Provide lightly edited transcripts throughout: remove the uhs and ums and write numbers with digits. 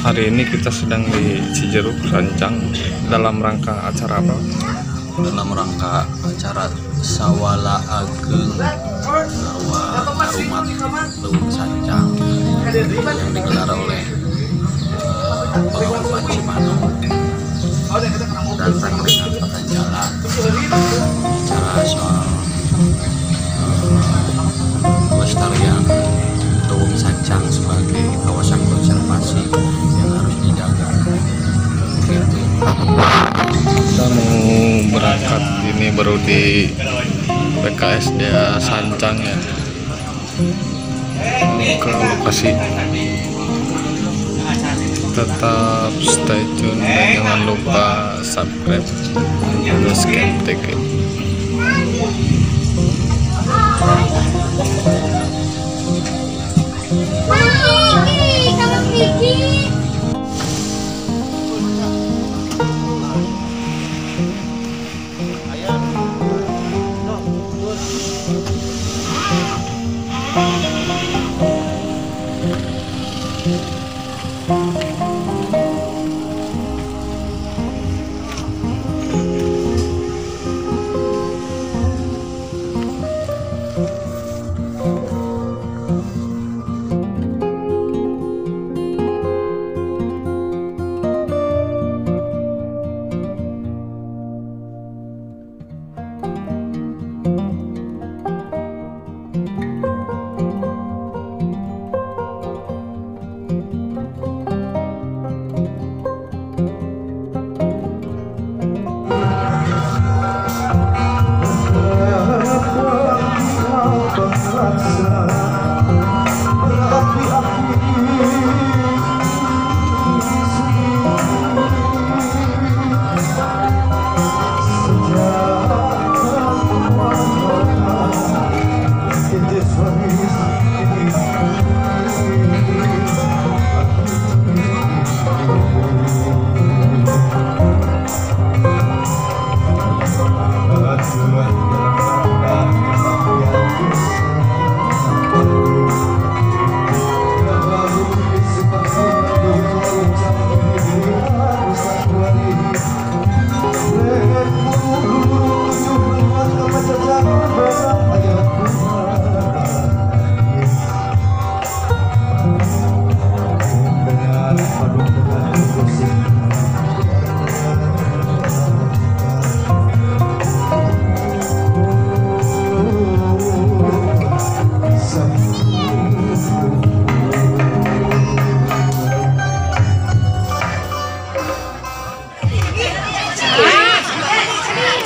Hari ini kita sedang di Cijeruk Sancang dalam rangka acara apa? Dalam rangka acara Sawala Ageng Garwa Karumat Leuweung Sancang yang digelar oleh Paguyuban Cimanuk dan Rangkaian Patanjala. Bicara soal pelestarian Leuweung Sancang sebagai kawasan konservasi yang harus dijaga. Begitu. Kita mau berangkat ini baru di PKSDA Sancang ya, ke lokasi. Tetap stay tune dan jangan lupa subscribe terus Camtek.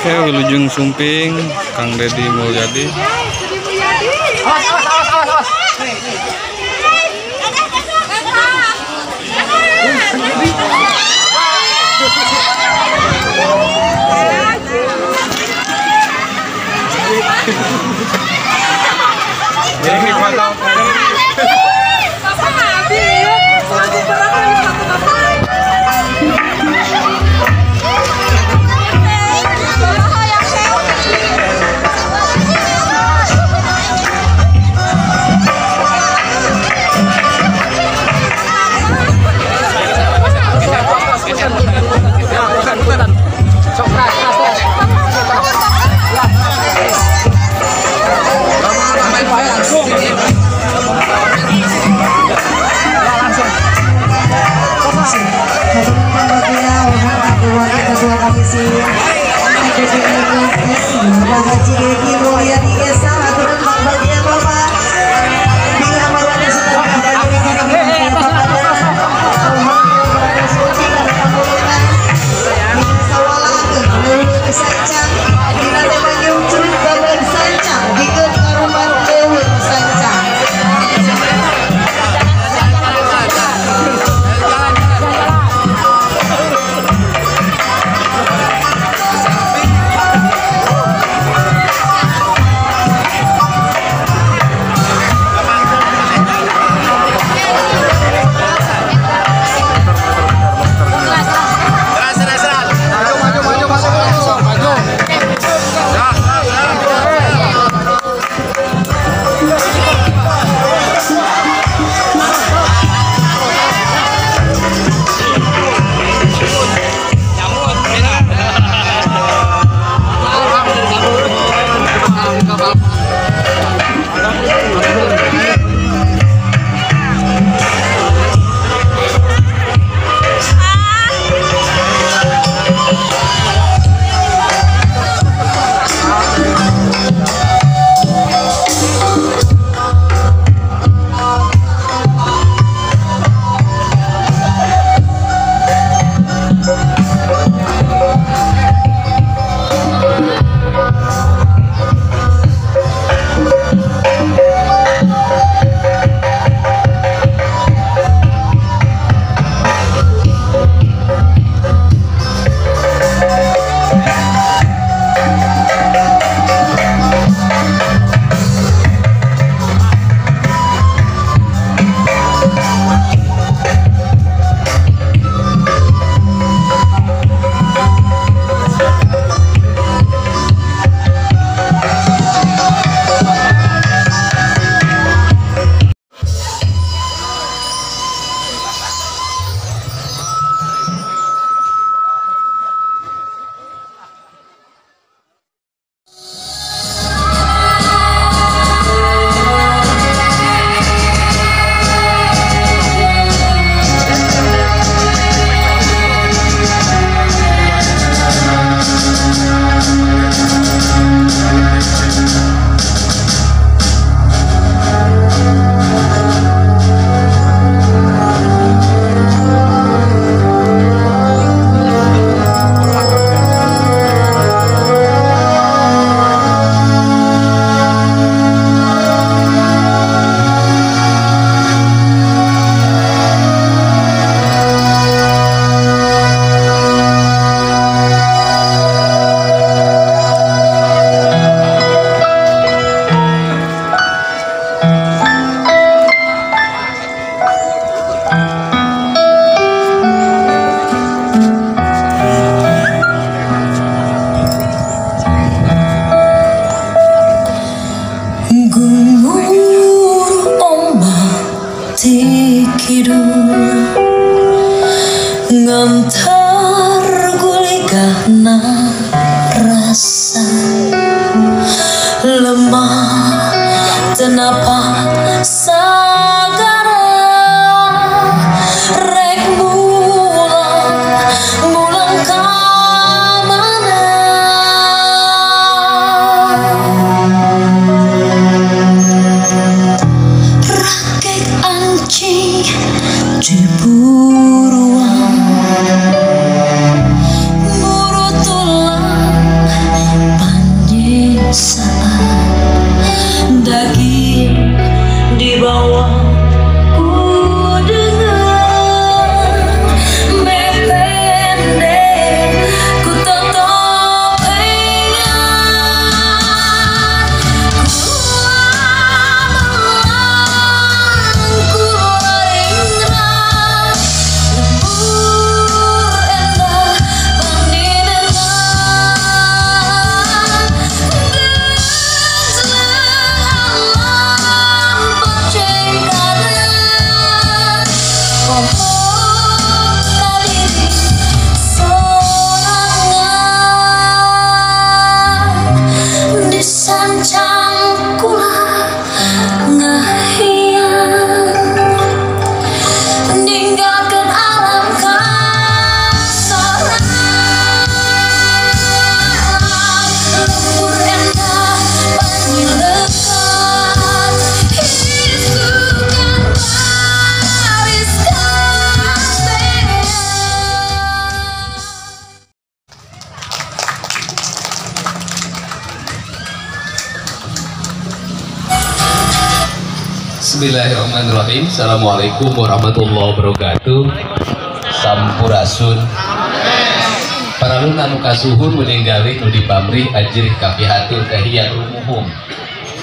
Oke, Wilujeng Sumping, Kang Deddy Mulyadi. ngantar gulihna rasa lemah tenapa sagara rek mulang ka mana rakek anjing diburuan buru tulang panyiksaan daging dibawa ku dengan mepende ku tetap ingat ku ku ringan lembur endah pandidengan alam percengkaran pohon kadiri sorangan disancang kula ngahiang ninggalkan alam kasaran lembur endah panyilekan hidupku kan baris kabeh. Bismillahirrahmanirrahim. Assalamualaikum warahmatullahi wabarakatuh. Sampurasun. Paralun anu kasuhun meninggali nu dipamrih ajrih kapihatur kahiyat rumuhum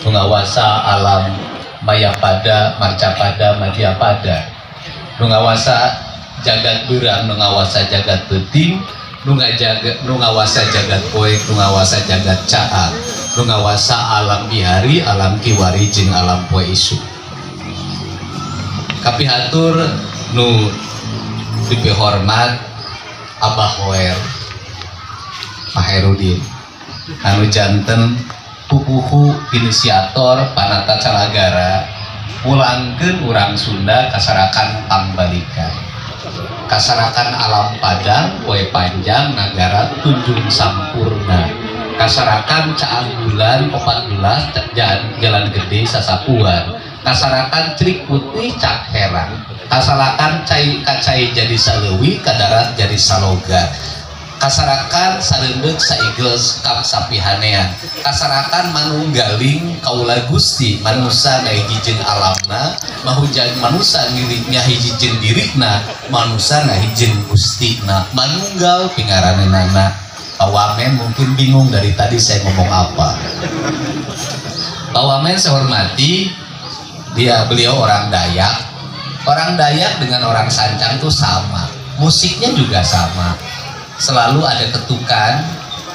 ngawasa alam mayapada marcapada madyapada ngawasa jagat berang ngawasa jagat penting ngawasa jagat poek ngawasa jagat caang ngawasa alam bihari alam kiwari jeung alam poe isu kapihatur nu dipihormat Abah Hoer Pak Herudin anu janten pupuhu inisiator panata calagara pulangkeun urang Sunda kasarakan pangbalikan kasarakan alam padang poe panjang nagara tunjung sampurna kasarakan caang bulan 14 jalan gede sasapuan kasarakan cerik putih cak herang kasarakan kacai jadi salewi kadarat jadi saloga kasarakan sareundeuh saigels kap sapihanean kasarakan manunggaling kaula Gusti manusa ngahiji jeung alamna mahujang manusa ngiriknya hiji jeung dirikna manusa ngahiji jeung Gustina manunggal pingaranenana Pak Wamen mungkin bingung dari tadi saya ngomong apa. Pak Wamen saya hormati beliau orang Dayak dengan orang Sancang itu sama musiknya juga sama selalu ada ketukan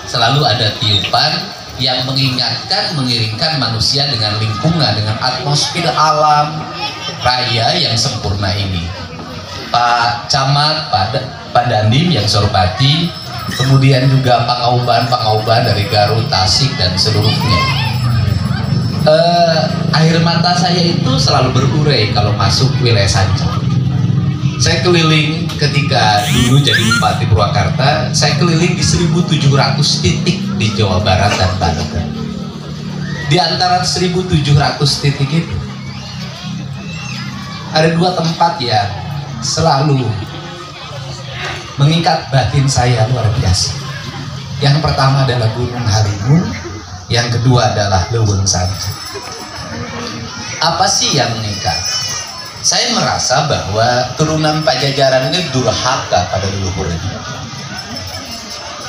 selalu ada tiupan yang mengiringkan manusia dengan lingkungan dengan atmosfer alam raya yang sempurna ini. Pak Camat, Pak Dandim yang saya hormati, kemudian juga pangauban dari Garut, Tasik dan seluruhnya. Air mata saya itu selalu berurai kalau masuk wilayah Sancang. Saya keliling ketika dulu jadi Bupati Purwakarta, saya keliling di 1.700 titik di Jawa Barat dan Banten. Di antara 1.700 titik itu ada dua tempat yang selalu mengikat batin saya luar biasa. Yang pertama adalah Gunung Halimun, yang kedua adalah Leuweung Sancang. Apa sih yang mengikat? Saya merasa bahwa turunan Pajajaran ini durhaka pada leluhurnya.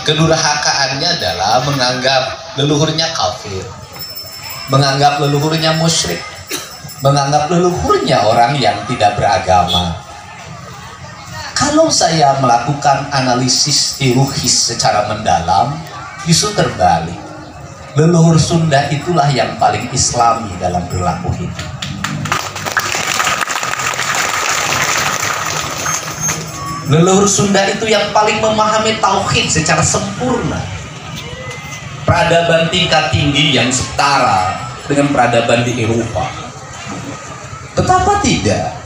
Kedurhakaannya adalah menganggap leluhurnya kafir, menganggap leluhurnya musyrik, menganggap leluhurnya orang yang tidak beragama. Kalau saya melakukan analisis teologis secara mendalam, justru terbalik. Leluhur Sunda itulah yang paling islami dalam perilaku hidup. Leluhur Sunda itu yang paling memahami tauhid secara sempurna. Peradaban tingkat tinggi yang setara dengan peradaban di Eropa. Betapa tidak?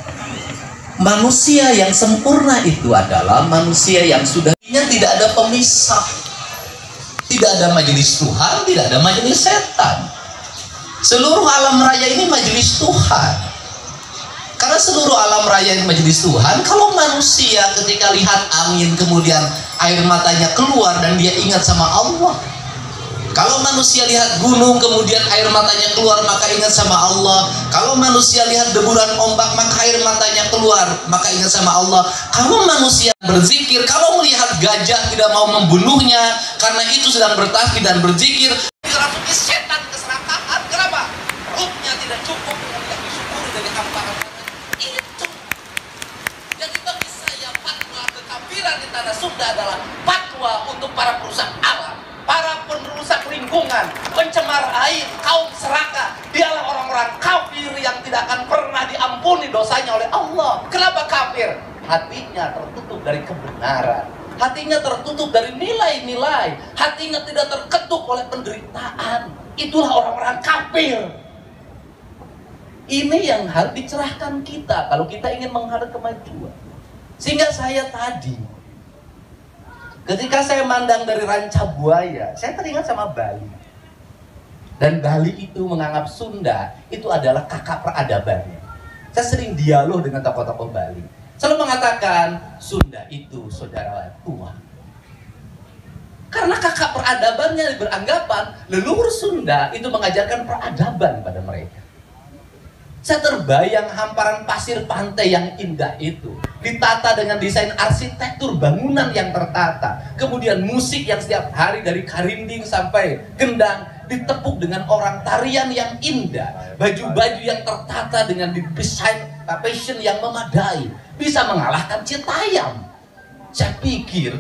Manusia yang sempurna itu adalah manusia yang sudah tidak ada pemisah. Tidak ada majelis Tuhan, tidak ada majelis setan. Seluruh alam raya ini majelis Tuhan. Karena seluruh alam raya ini majelis Tuhan. Kalau manusia ketika lihat angin kemudian air matanya keluar dan dia ingat sama Allah. Kalau manusia lihat gunung kemudian air matanya keluar maka ingat sama Allah. Kalau manusia lihat deburan ombak maka air matanya keluar maka ingat sama Allah. Kalau manusia berzikir, kalau melihat gajah tidak mau membunuhnya karena itu sedang bertasbih dan berzikir, dirasuki setan keserakahan. Kenapa? Rohnya tidak cukup dengan yang disyukuri dari hamparan itu. Jadi bagi saya fatwa kekafiran di tanah Sunda adalah fatwa untuk para perusak alam, para perusak lingkungan, pencemar air, kaum serakah. Dialah orang-orang kafir yang tidak akan pernah diampuni dosanya oleh Allah. Kenapa kafir? Hatinya tertutup dari kebenaran, hatinya tertutup dari nilai-nilai, hatinya tidak terketuk oleh penderitaan. Itulah orang-orang kafir. Ini yang harus dicerahkan kita kalau kita ingin menghadap kemajuan. Sehingga saya tadi ketika saya mandang dari Ranca Buaya, saya teringat sama Bali. Dan Bali itu menganggap Sunda itu adalah kakak peradabannya. Saya sering dialog dengan tokoh-tokoh Bali. Selalu mengatakan Sunda itu saudara tua. Karena kakak peradabannya beranggapan leluhur Sunda itu mengajarkan peradaban pada mereka. Saya terbayang hamparan pasir pantai yang indah itu ditata dengan desain arsitektur bangunan yang tertata, kemudian musik yang setiap hari dari karinding sampai gendang ditepuk dengan orang tarian yang indah, baju-baju yang tertata dengan desain fashion yang memadai, bisa mengalahkan Citayam. Saya pikir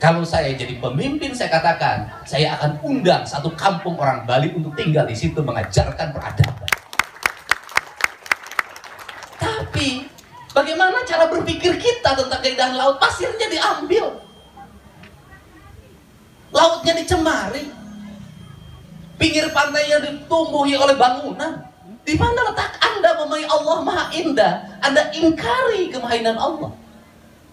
kalau saya jadi pemimpin, saya katakan saya akan undang satu kampung orang Bali untuk tinggal di situ mengajarkan peradaban. Tapi bagaimana cara berpikir kita tentang keindahan laut? Pasirnya diambil, lautnya dicemari, pinggir pantainya ditumbuhi oleh bangunan. Di mana letak Anda memahami Allah Maha Indah? Anda ingkari kemahinan Allah.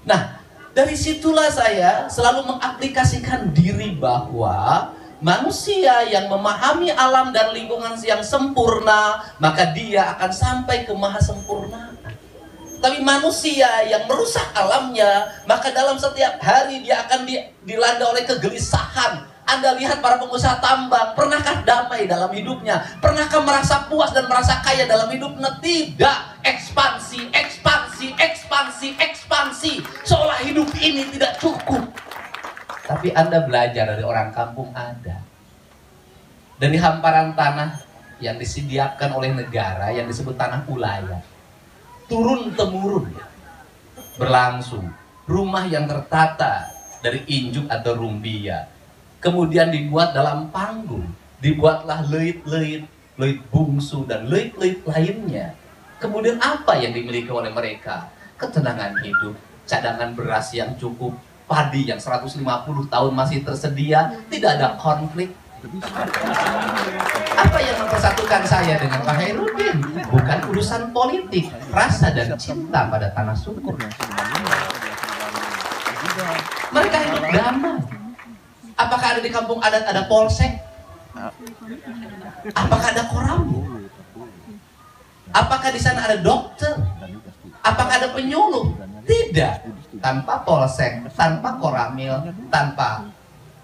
Nah, dari situlah saya selalu mengaplikasikan diri bahwa manusia yang memahami alam dan lingkungan yang sempurna, maka dia akan sampai ke maha sempurnaan. Tapi manusia yang merusak alamnya, maka dalam setiap hari dia akan dilanda oleh kegelisahan. Anda lihat para pengusaha tambang, pernahkah damai dalam hidupnya? Pernahkah merasa puas dan merasa kaya dalam hidupnya? Tidak. Ekspansi, ekspansi, ekspansi, ekspansi. Seolah hidup ini tidak cukup. Tapi Anda belajar dari orang kampung ada. Dan di hamparan tanah yang disediakan oleh negara yang disebut tanah ulayah, turun-temurun berlangsung. Rumah yang tertata dari injuk atau rumbia, kemudian dibuat dalam panggung. Dibuatlah leit-leit, leit bungsu dan leit-leit lainnya. Kemudian apa yang dimiliki oleh mereka? Ketenangan hidup, cadangan beras yang cukup, padi yang 150 tahun masih tersedia, tidak ada konflik. Apa yang mempersatukan saya dengan Pak Hairudin? Bukan urusan politik, rasa dan cinta pada tanah suku. Mereka hidup damai. Apakah ada di kampung adat ada polsek? Apakah ada koramil? Apakah di sana ada dokter? Apakah ada penyuluh? Tidak. Tanpa polsek, tanpa koramil, tanpa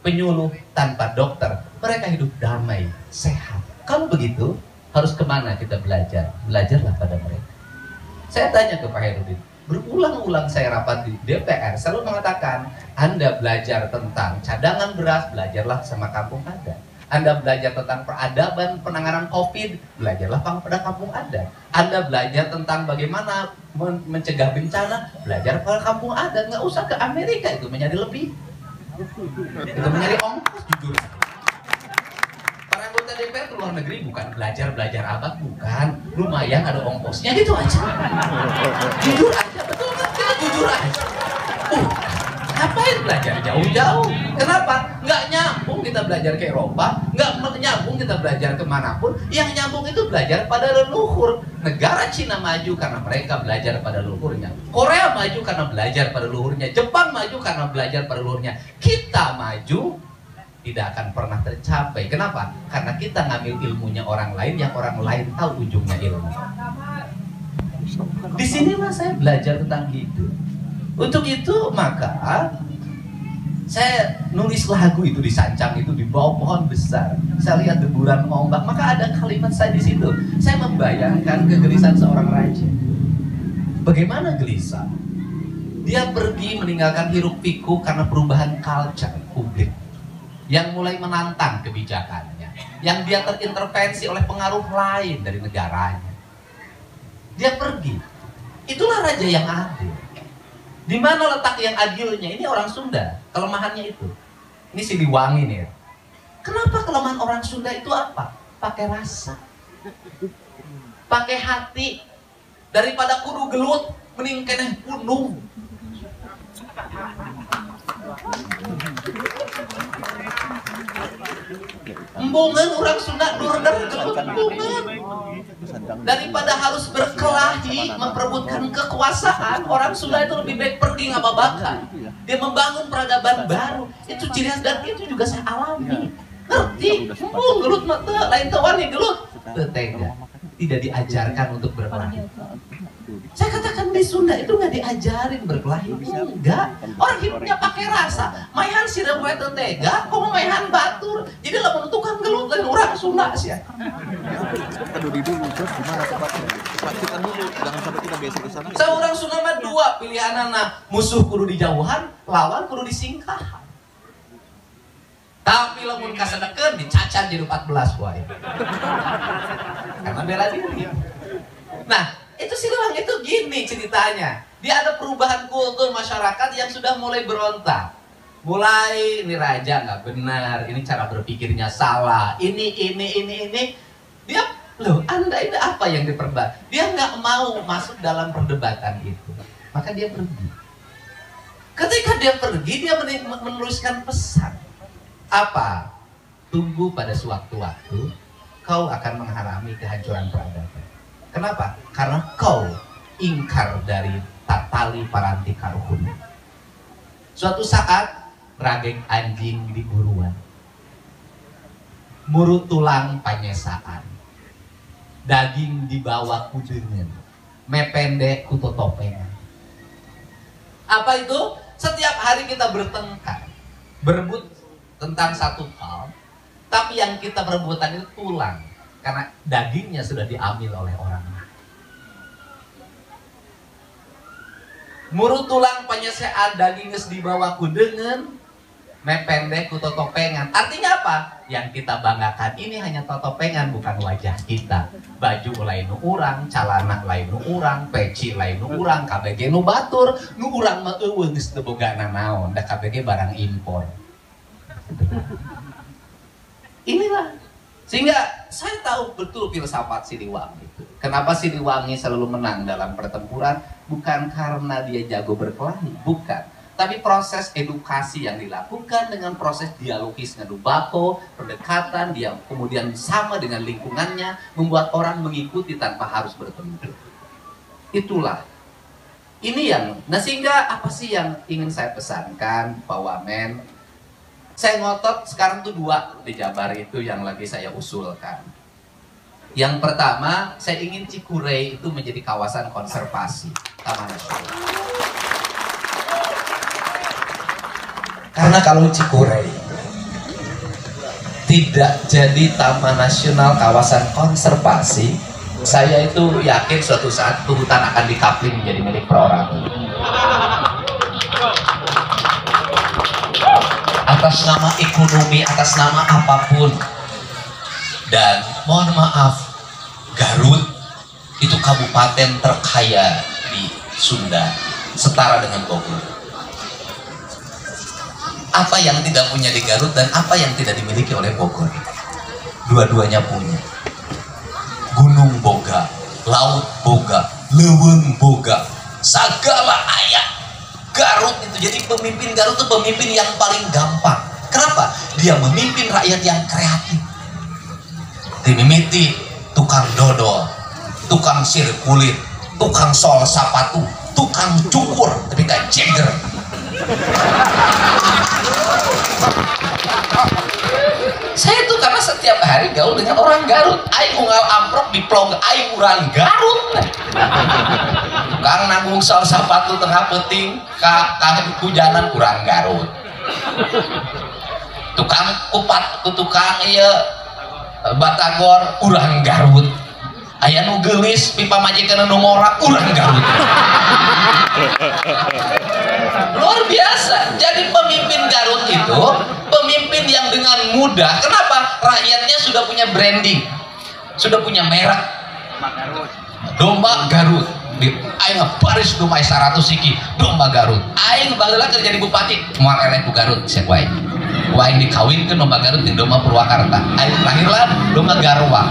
penyuluh, tanpa dokter, mereka hidup damai, sehat. Kalau begitu, harus kemana kita belajar? Belajarlah pada mereka. Saya tanya ke Pak Hairudin, berulang-ulang saya rapat di DPR, selalu mengatakan, Anda belajar tentang cadangan beras, belajarlah sama kampung adat. Anda belajar tentang peradaban penanganan COVID, belajarlah pada kampung adat. Anda belajar tentang bagaimana mencegah bencana, belajar pada kampung adat. Nggak usah ke Amerika, itu mencari lebih. Itu mencari ongkos, jujur. Para anggota DPR ke luar negeri bukan belajar apa, bukan. Lumayan ada ongkosnya, gitu aja. Jujur aja, betul kan? Kita jujur aja. jauh-jauh. Kenapa? Nggak nyambung kita belajar ke Eropa, nggak nyambung kita belajar kemanapun. Yang nyambung itu belajar pada leluhur. Negara Cina maju karena mereka belajar pada leluhurnya. Korea maju karena belajar pada leluhurnya. Jepang maju karena belajar pada leluhurnya. Kita maju tidak akan pernah tercapai. Kenapa? Karena kita ngambil ilmunya orang lain yang orang lain tahu ujungnya ilmu. Di sinilah saya belajar tentang hidup. Untuk itu maka saya nulis lagu itu di Sancang itu di bawah pohon besar. Saya lihat deburan ombak, maka ada kalimat saya di situ. Saya membayangkan kegelisahan seorang raja. Bagaimana gelisah? Dia pergi meninggalkan hiruk pikuk karena perubahan culture publik yang mulai menantang kebijakannya, yang dia terintervensi oleh pengaruh lain dari negaranya. Dia pergi. Itulah raja yang adil. Di mana letak yang adilnya? Ini orang Sunda, kelemahannya itu. Ini Siliwangi nih. Kenapa kelemahan orang Sunda itu apa? Pakai rasa, pakai hati. Daripada kudu gelut, mending keneh gunung. Embungan orang Sunda durder gelut embungan. Daripada harus berkelahi memperebutkan kekuasaan, orang Sunda itu lebih baik pergi ngababakan. Dia membangun peradaban baru. Itu ciri khas dan itu juga saya alami. Ngerti? Embung gelut mata lain tawani gelut. Tega. Tidak diajarkan untuk berkelahi. Saya katakan di Sunda itu nggak diajarin berkelahi, enggak. Orang hidupnya pakai rasa. Maihan sirem we teu tega, komo maihan batur. Jadi lamun tukang gelut lain urang Sunda sia. Aduh dulu terus gimana tepatnya? Pastikan dulu, jangan sampai kita besok ke sana. Seorang Sunda mah dua pilihanana, musuh kudu dijauhan, lawan kudu disingkahan. Tapi lamun kasadekeun dicacan jadi 14 wae. Karena bela diri. Nah, itu Siliwangi itu gini ceritanya. Dia ada perubahan kultur masyarakat yang sudah mulai berontak. Mulai ini raja nggak benar, ini cara berpikirnya salah, ini. Dia loh, Anda ini apa yang diperdebat? Dia nggak mau masuk dalam perdebatan itu. Maka dia pergi. Ketika dia pergi, dia menuliskan pesan. Apa? Tunggu pada sewaktu-waktu, kau akan mengalami kehancuran peradaban. Kenapa? Karena kau ingkar dari tatali paranti karuhun. Suatu saat rageng anjing di buruan, muru tulang panyesaan, daging dibawa kudengan, mependek kutotopengan. Apa itu? Setiap hari kita bertengkar, berebut tentang satu hal, tapi yang kita perebutan itu tulang. Karena dagingnya sudah diambil oleh orang lain. Muru tulang penyesean daging geus dibawa ku deungeun, mependek ku totopengan. Artinya apa? Yang kita banggakan ini hanya totopengan, bukan wajah kita. Baju lain nu urang, calana lain nu urang, peci lain nu urang, KBG nu batur, nu urang mah eueuh geus teu bogana naon, da KBG barang impor. Inilah. Sehingga saya tahu betul filsafat Siliwangi itu. Kenapa Siliwangi selalu menang dalam pertempuran? Bukan karena dia jago berkelahi, bukan. Tapi proses edukasi yang dilakukan dengan proses dialogis ngadu bako, pendekatan, dia kemudian sama dengan lingkungannya, membuat orang mengikuti tanpa harus bertempur. Itulah. Ini yang, nah sehingga apa sih yang ingin saya pesankan, Pak Wamen? Saya ngotot sekarang tuh dua di Jabar itu yang lagi saya usulkan. Yang pertama, saya ingin Cikurei itu menjadi kawasan konservasi Taman Nasional. Karena kalau Cikurei tidak jadi Taman Nasional kawasan konservasi, saya itu yakin suatu saat itu hutan akan dikapling menjadi milik perorangan. Atas nama ekonomi, atas nama apapun. Dan mohon maaf, Garut itu kabupaten terkaya di Sunda, setara dengan Bogor. Apa yang tidak punya di Garut dan apa yang tidak dimiliki oleh Bogor? Dua-duanya punya. Gunung boga, laut boga, leuweung boga, segala ayat. Garut itu, jadi pemimpin Garut itu pemimpin yang paling gampang. Kenapa? Dia memimpin rakyat yang kreatif. Dimimiti tukang dodol, tukang sirkulit, tukang sol sapatu, tukang cukur, tapi kayak Jagger. Saya tuh karena setiap hari gaul dengan orang Garut. Aing unggal amprok di plong, aing urang Garut. Tukang nanggung sol sapatu tengah peting, hujanan urang Garut. Tukang kupat, tukang batagor, urang Garut. Aya nu geulis pipa majikan nu ngorak, urang Garut. Luar biasa. Jadi pemimpin Garut itu pemimpin yang dengan mudah. Kenapa? Rakyatnya sudah punya branding, sudah punya merek. Domba Garut. Aing baris domba 100 siki, domba Garut. Aing baheula kerja di bupati, moal eleh ku Garut sia ku aing. Ku aing dikawinkeun domba Garut jeung domba Purwakarta. Aing lahirlah domba Garwa.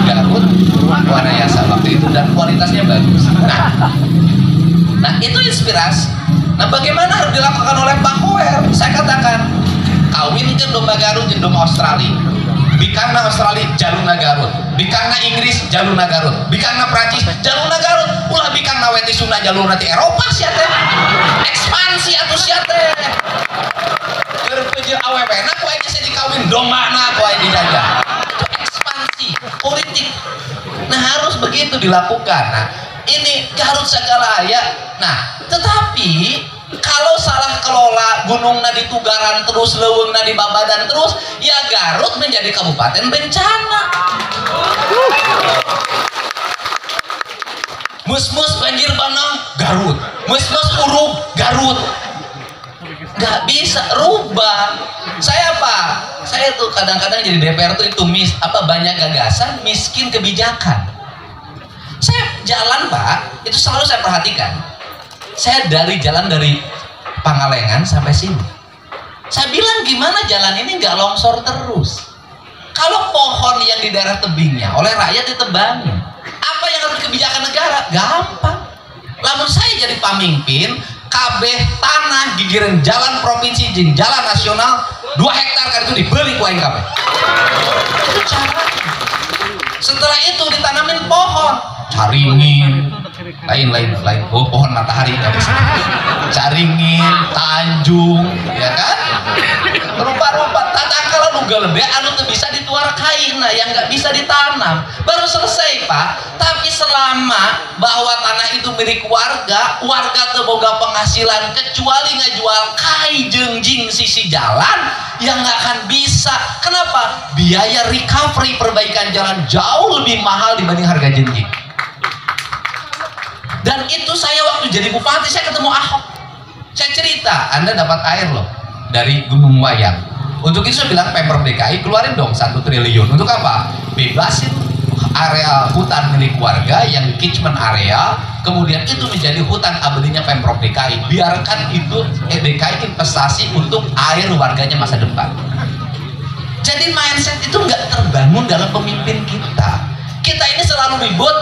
Garut warna yasa waktu itu dan kualitasnya bagus. Nah itu inspirasi. Nah bagaimana harus dilakukan oleh Pak Hoer? Saya katakan kawinkeun domba Garut jeung domba Australia. Bikangna Australia jalurna Garut, bikangna Inggris jalurna Garut, bikangna Prancis jalurna Garut, ulah bikangna weti Sunda jalurna ti Eropa sia teh. Ekspansi atuh sia teh. Keur peujeul awewena ku aing geus dikawin dombana ku aing dijajah. Itu ekspansi politik. Nah harus begitu dilakukan. Nah ini Garut Sagalaya. Nah tetapi kalau salah kelola gunungna ditugaran terus, leuweungna dibabadan terus, ya Garut menjadi kabupaten bencana. Mus-mus banjir bandang Garut, mus-mus uruk Garut. Nggak bisa rubah. Saya tuh kadang-kadang jadi DPR tuh itu banyak gagasan, miskin kebijakan. Saya jalan Pak, itu selalu saya perhatikan. Saya jalan dari Pangalengan sampai sini. Saya bilang gimana jalan ini nggak longsor terus. Kalau pohon yang di daerah tebingnya oleh rakyat ditebangin, apa yang harus kebijakan negara? Gampang. Lamun saya jadi pamimpin, kabeh tanah gigiran jalan provinsi jeung jalan nasional 2 hektar kan itu dibeli ku aing kabeh. Itu caranya. Setelah itu ditanamin pohon, caringin, lain pohon matahari dari caringin, tanjung, ya kan? Rupa-rupa tatangkala nu gede anu teu bisa dituar kaina yang nggak bisa ditanam. Baru selesai Pak. Tapi selama bahwa tanah itu milik warga teu boga penghasilan kecuali ngajual kai jeung jing sisi jalan yang nggak akan bisa. Kenapa? Biaya recovery perbaikan jalan jauh lebih mahal dibanding harga jenjing. Dan itu saya waktu jadi bupati saya ketemu Ahok. Saya cerita, Anda dapat air loh dari Gunung Wayang. Untuk itu saya bilang Pemprov DKI keluarin dong 1 triliun. Untuk apa? Bebasin area hutan milik warga yang catchment area, kemudian itu menjadi hutan abadinya Pemprov DKI. Biarkan itu DKI investasi untuk air warganya masa depan. Jadi mindset itu nggak terbangun dalam pemimpin kita. Kita ini selalu ribut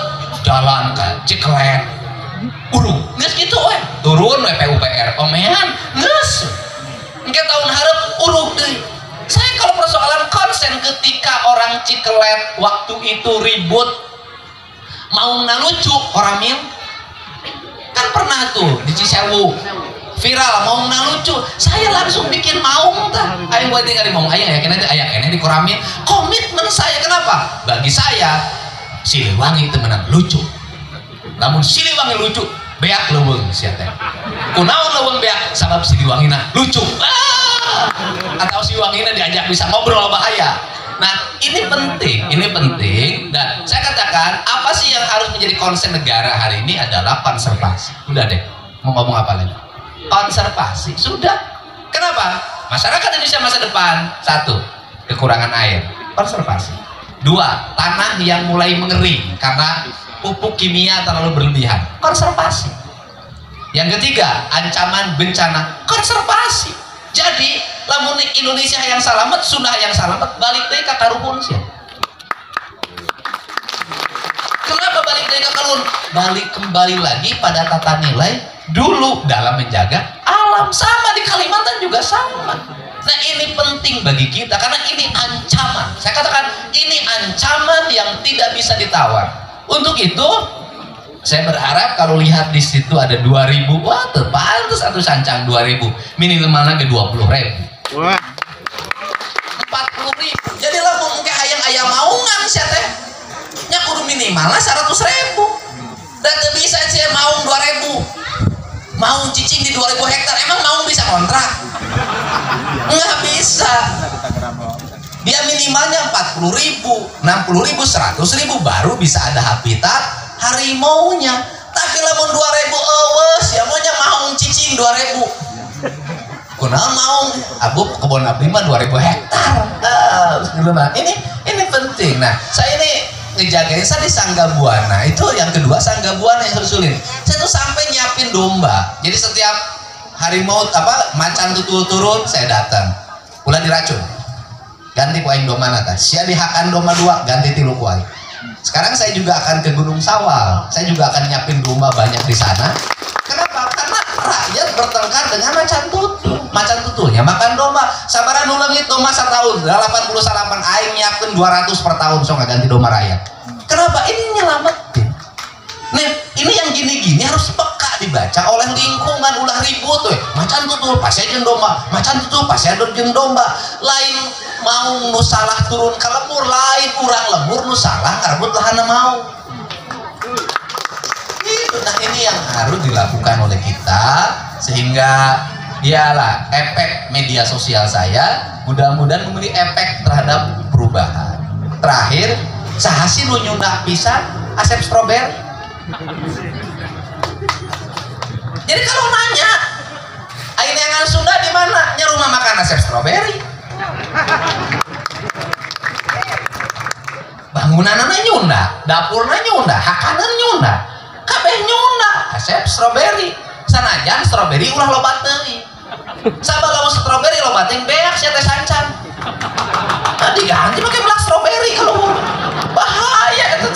jalan ke Ciklet, urung, nges gitu weh, turun PUPR, omehan, nges, engke tahun harap urung deh. Saya kalau persoalan konsen ketika orang Ciklet waktu itu ribut mau lucu orang mil, kan pernah tuh di Cisewu viral mau lucu, saya langsung bikin maung tah, ayo buat tinggal di maung, ayah kayaknya di koramil, komitmen saya kenapa? Bagi saya Siliwangi itu menang lucu, namun Siliwangi lucu beak leuweung sia teh. Kunaon leuweung beak? Sabab Siliwangina lucu. Atau Siliwangina diajak bisa ngobrol bahaya. Nah, ini penting dan saya katakan apa sih yang harus menjadi konsen negara hari ini adalah konservasi. Udah deh, mau ngomong apa lagi? Konservasi, sudah. Kenapa? Masyarakat Indonesia masa depan, 1, kekurangan air, konservasi. 2, tanah yang mulai mengering karena pupuk kimia terlalu berlebihan, konservasi. Yang ketiga, ancaman bencana, konservasi. Jadi, lamun Indonesia yang salamet, Sunda yang salamet, balik deui ka karuhun sih. Kenapa balik deui ka karuhun? Balik kembali lagi pada tata nilai dulu dalam menjaga alam. Sama di Kalimantan juga sama. Nah ini penting bagi kita karena ini ancaman. Saya katakan ini ancaman yang tidak bisa ditawar. Untuk itu saya berharap kalau lihat di situ ada 2.000, wah terpantas atau sancang 2.000, minimalnya ke 20.000. Wah. 40.000. Jadi lah mungkin ayam maungan sih teh. Nya kudu minimalnya 100.000. Dan bisa sih maung 2.000. Maung cicing di 2.000 hektar, emang maung bisa kontrak? Nggak bisa. Dia minimalnya 40.000, 60.000, 100.000 baru bisa ada habitat harimaunya. Tapi lamun 2.000 eueus ya maunya maung cicing 2.000. Kunaon maung? Abu kebun abdi mah 2.000 hektar. Ini penting. Nah, saya ini ngejagain saya di Sangga Buana. Itu yang kedua Sangga Buana yang sulit. Saya tuh sampai nyiapin domba. Jadi setiap harimau macan tutul turun saya datang. Ulah diracun. Ganti ku aing domba nata. Sia dihakan domba 2 ganti 3 ku aing. Sekarang saya juga akan ke Gunung Sawal. Saya juga akan nyiapin domba banyak di sana. Kenapa? Karena rakyat bertengkar dengan macan tutul. Macan tutulnya makan domba. Sabaran nu leungit domba setahun. 89 aing nyiapkeun 200 per tahun so ganti domba rakyat. Kenapa? Ini nyelamatin. Nih, ini yang gini-gini harus peka dibaca oleh lingkungan. Ulah ribut tuh. Macan tutul pasti jeung domba. Macan tutul pasti jeung domba. Lain mau nu salah turun ke lemur, lain urang lemur nu salah ngarbut lahana mau. Nah ini yang harus dilakukan oleh kita sehingga dialah efek media sosial saya mudah-mudahan memberi efek terhadap perubahan. Terakhir, saha sih nu nyundak pisan Asep Strawberry. Jadi kalau nanya, aing neangan Sunda di mana? Nya rumah makan Asep Strawberry. Bangunanana nyunda, dapurna nyunda, hakanan nyunda. Kabeh nyunda, Asep Strawberry. Sanajan strawberry ulah loba teuing. Sabalamun strawberry loba teuing beak sia teh sancan. Diganti pakai belak strawberry kalau bahaya itu.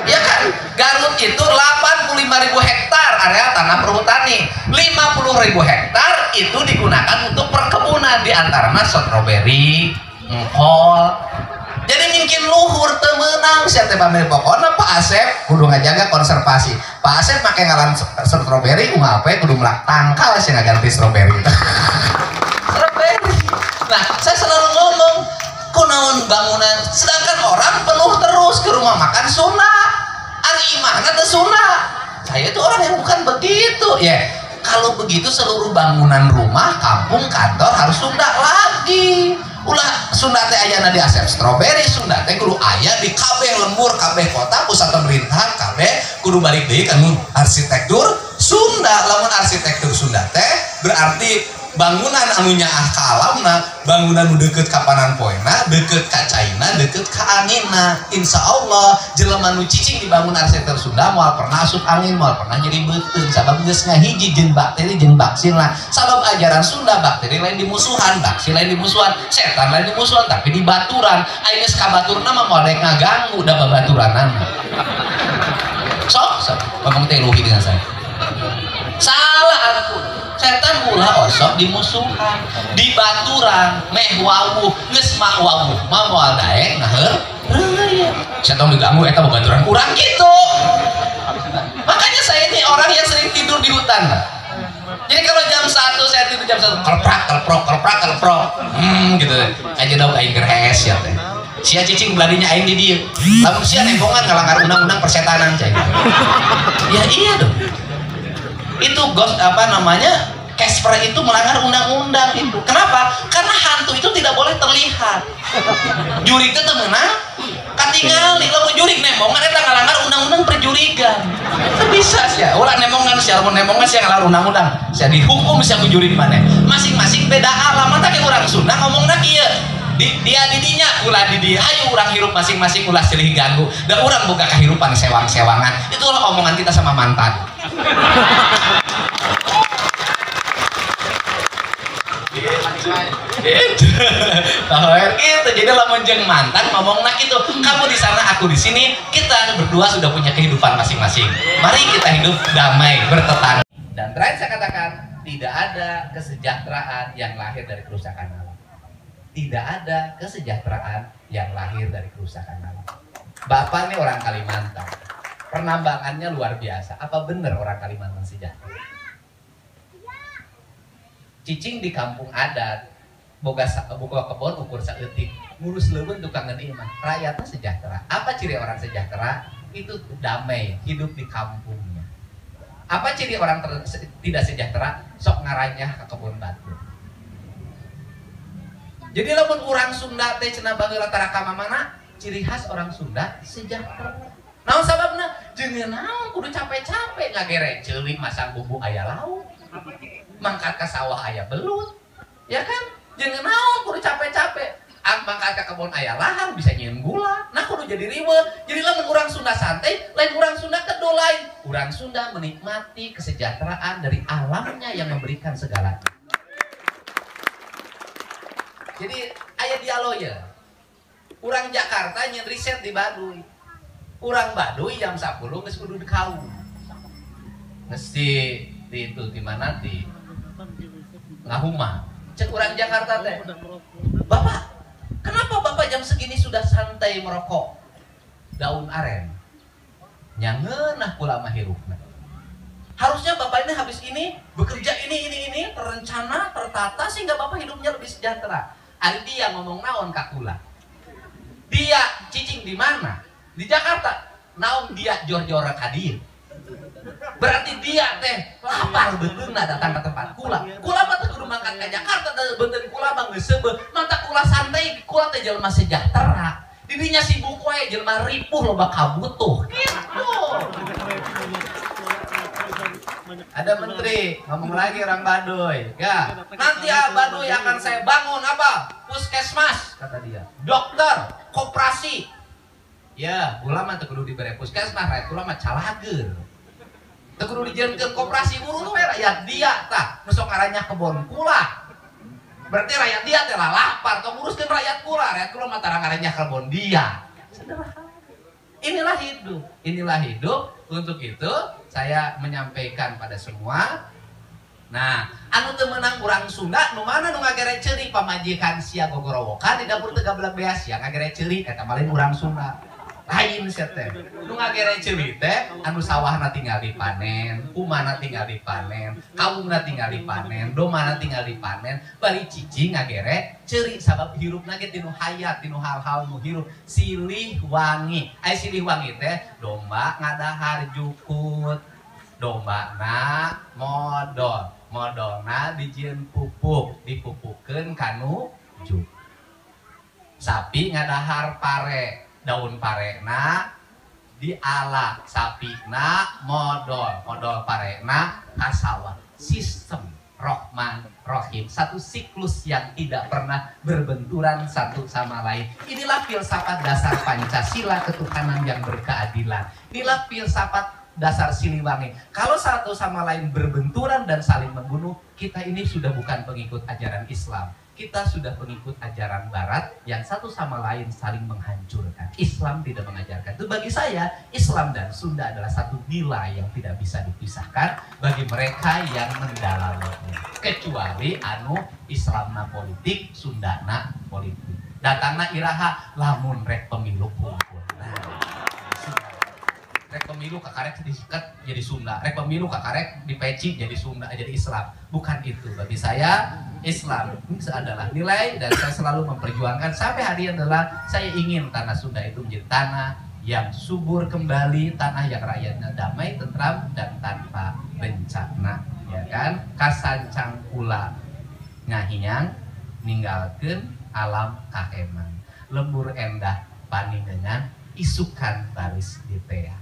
Ya kan? Garut itu 85.000 hektar area tanah perhutani. 50.000 hektar itu digunakan untuk perkebunan, di antaranya strawberry, engkol. Jadi mungkin luhur temenang siapa teh pamir pokoknya Pak Asep kudu ngajaga konservasi. Pak Asep make ngalan strawberry ulah apa kudu melak tangkal sih ngaganti strawberry. Strawberry. Nah, saya selalu ngomong kunaon bangunan sedangkan orang penuh terus ke rumah makan Sunda. Ari imahna teh Sunda. Saya itu orang yang bukan begitu. Ya, kalau begitu seluruh bangunan rumah, kampung, kantor harus Sunda lagi. Ulah Sunda teh ayana di Asep Strawberry, Sunda teh kudu aya di kabeh lembur, kabeh kota, pusat pemerintahan, kabeh kudu balik deui ka arsitektur Sunda. Lamun arsitektur Sunda teh berarti bangunan anu nyaah ka alamna, bangunan nu deukeut ka pananpoena, deukeut ka caina, deukeut ka anginna. Insyaallah jelema nu cicing dibangun arsitektur Sunda moal pernah asup angin, moal pernah jadi beuteung sabab geus ngahiji jeung bakteri jeung baksilna. Sabab ajaran Sunda bakteri lain dimusuhan, baksil lain dimusuhan, setan lain dimusuhan, tapi dibaturan. Aing geus ka baturna mah moal rek ngaganggu da babaturanna. Sok ngomong teh luhi dengan saya. Salah aku. Setan ulah osok dimusuhan, dibaturan, meh wawuh, geus mah wawuh, mah moal daek ngaheur. Setan diganggu eta babaturan kurang gitu. Makanya saya ini orang yang sering tidur di hutan. Jadi kalau jam 1 saya tidur jam 1 kelprok gitu. Aja dong aing gerhes ya teh. Sia cicing beladinya aing di dieu. Lamun sia nembongan ngalanggar undang-undang persetanan cai. Ya iya dong. Itu ghost Casper itu melanggar undang-undang itu. Kenapa? Karena hantu itu tidak boleh terlihat. Jurig itu menang, katingali lamun jurig nembongan eta ngalanggar undang-undang perjurigan. Itu bisa sih. Ulah nembongan sia lamun nembongan sia ngalanggar undang-undang. Sia dihukum sia ku juri di mana. Masing-masing beda alam. Mata ke urang Sunda ngomongna kieu. Dia didinya ulah di dia. Hayu urang hirup masing-masing ulah silih ganggu. Da urang boga kahirupan sewang-sewangan. Itulah omongan kita sama mantan. Gitu. Jadi lamun jeung mantan ngomongna gitu, kamu di sana aku di sini, kita berdua sudah punya kehidupan masing-masing. Mari kita hidup damai bertetangga. Dan terakhir saya katakan, tidak ada kesejahteraan yang lahir dari kerusakan alam. Tidak ada kesejahteraan yang lahir dari kerusakan alam. Bapak ini orang Kalimantan, penambangannya luar biasa. Apa benar orang Kalimantan sejahtera? Cicing di kampung adat, boga kebon ukur saeutik, ngurus leuweung tukang imah, rakyatnya sejahtera. Apa ciri orang sejahtera? Itu damai, hidup di kampungnya. Apa ciri orang tidak sejahtera? Sok ngaranyah ke kebun batu. Jadi lamun orang Sunda teh cenah baheula taraka mana? Ciri khas orang Sunda sejahtera. Naon sababna? Jeung naon kudu capek-capek ngagere ceulik masang bumbu aya lauk. Mangkat ke sawah aya belut. Ya kan? Jeung naon kudu capek-capek. Mangkat ke kebun aya lahan bisa nyieun gula. Nah kudu jadi riweuh. Jadi lamun urang Sunda santai, lain urang Sunda kedua lain. Urang Sunda menikmati kesejahteraan dari alamnya yang memberikan segalanya. Jadi aya dialog ya. Urang Jakarta nyen riset di Baduy. Urang Baduy jam 10 geus kudu di kaum. Geus di itu di mana di Ngahuma. Cek urang Jakarta teh. Bapak, kenapa Bapak jam segini sudah santai merokok daun aren? Nyangeunah kula mah hirupna. Harusnya Bapak ini habis ini bekerja ini terencana, tertata sehingga Bapak hidupnya lebih sejahtera. Ari dia ngomong naon ka kula. Dia cicing di mana? Di Jakarta. Naon dia jor-jor ka dieu. Berarti dia teh lapar beungeuna datang ke tempat kula. Kula mah teh kudu mangkat ka Jakarta da beunteun kula mah geus seubeuh. Manta kula santai, kula teh jelema sejahtera. Didinya sibuk wae jelema ripuh loba kabutuh. Gitu. Ada menteri ngomong lagi orang Baduy, ya nanti Baduy akan saya bangun apa? Puskesmas kata dia, dokter, koperasi. Ya, ulama teu kudu dibere puskesmas, rakyat ulama calager. Teu kudu dijieunkeun koperasi urus we rakyat dia tah, nu sok aranya kebon kula. Berarti rakyat dia teh lapar, tong uruskeun rakyat kula mah tarang aranya kebon dia. Sederhana. Inilah hidup, inilah hidup. Untuk itu saya menyampaikan pada semua. Nah, anu teu meunang urang Sunda nu mana nu ngagere ceurik pamajikan sia gogorowokan di dapur teu gablak beas sia ngagere ceurik eta malin urang Sunda. Lain sia teh. Nu ngagere ceurik teh anu sawahna tinggal dipanen, umana tinggal dipanen, kaumna tinggal dipanen, domana tinggal dipanen, bari cicing ngagere ceurik sabab hirupna ge tinu hayat, tinu hal-hal nu hirup silih wangi. Ai silih wangi teh domba ngadahar jukut. Dombana modal, modalna dijieun pupuk, dipupukeun kanu juk. Sapi ngadahar pare, daun parena diala, sapina modal, modal parena kasawa. Sistem Rahman Rahim, satu siklus yang tidak pernah berbenturan satu sama lain. Inilah filsafat dasar Pancasila, ketuhanan yang berkeadilan. Inilah filsafat dasar Siliwangi. Kalau satu sama lain berbenturan dan saling membunuh, kita ini sudah bukan pengikut ajaran Islam. Kita sudah pengikut ajaran Barat yang satu sama lain saling menghancurkan. Islam tidak mengajarkan itu. Bagi saya, Islam dan Sunda adalah satu nilai yang tidak bisa dipisahkan bagi mereka yang mendalaminya. Kecuali anu Islamna politik, Sundana politik. Datangna iraha lamun rek pemilu kumpul. Rek pemilu kakarek disikat jadi Sunda, rek pemilu kakarek dipeci jadi Sunda, jadi Islam. Bukan itu. Bagi saya Islam itu adalah nilai dan saya selalu memperjuangkan sampai hari adalah saya ingin tanah Sunda itu menjadi tanah yang subur kembali, tanah yang rakyatnya damai, tentram dan tanpa bencana, ya kan? Kasancang kula ngahinyang ninggalkeun alam kaheman. Lembur endah panindeungan isukan baris di teang.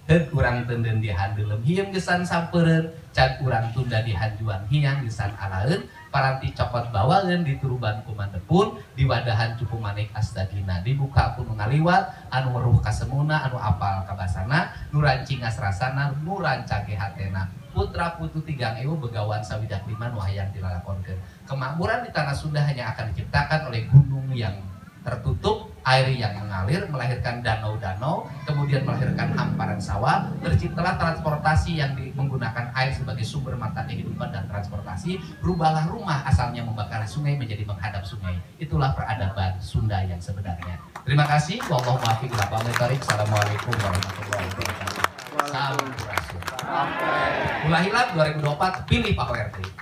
Heud urang tenden dihandeulem hieum gesan sampeureun, cag urang tunda dihanjuan hiang gesan alaeun, paranti cokot bawaeun dituruban ku mandepun, diwadahan cupu manik astagina, dibuka ku nu ngaliwat, anu weruh kasemuna, anu apal kabasana, nu rancing asrasana, nu rancage hatena. Putra putu 3.000 begawan sawidak 5 nu hayang dilalakonkeun. Kemakmuran di tanah Sunda hanya akan diciptakan oleh gunung yang tertutup, air yang mengalir melahirkan danau-danau, kemudian melahirkan hamparan sawah, terciptalah transportasi yang menggunakan air sebagai sumber mata kehidupan dan transportasi, berubahlah rumah asalnya membakar sungai menjadi menghadap sungai. Itulah peradaban Sunda yang sebenarnya. Terima kasih. Wallahu muwaffiq ila aqwamit thoriq. Assalamualaikum warahmatullahi wabarakatuh. Salam Rasul. Mulai Hilal 2024, pilih Pak ORT.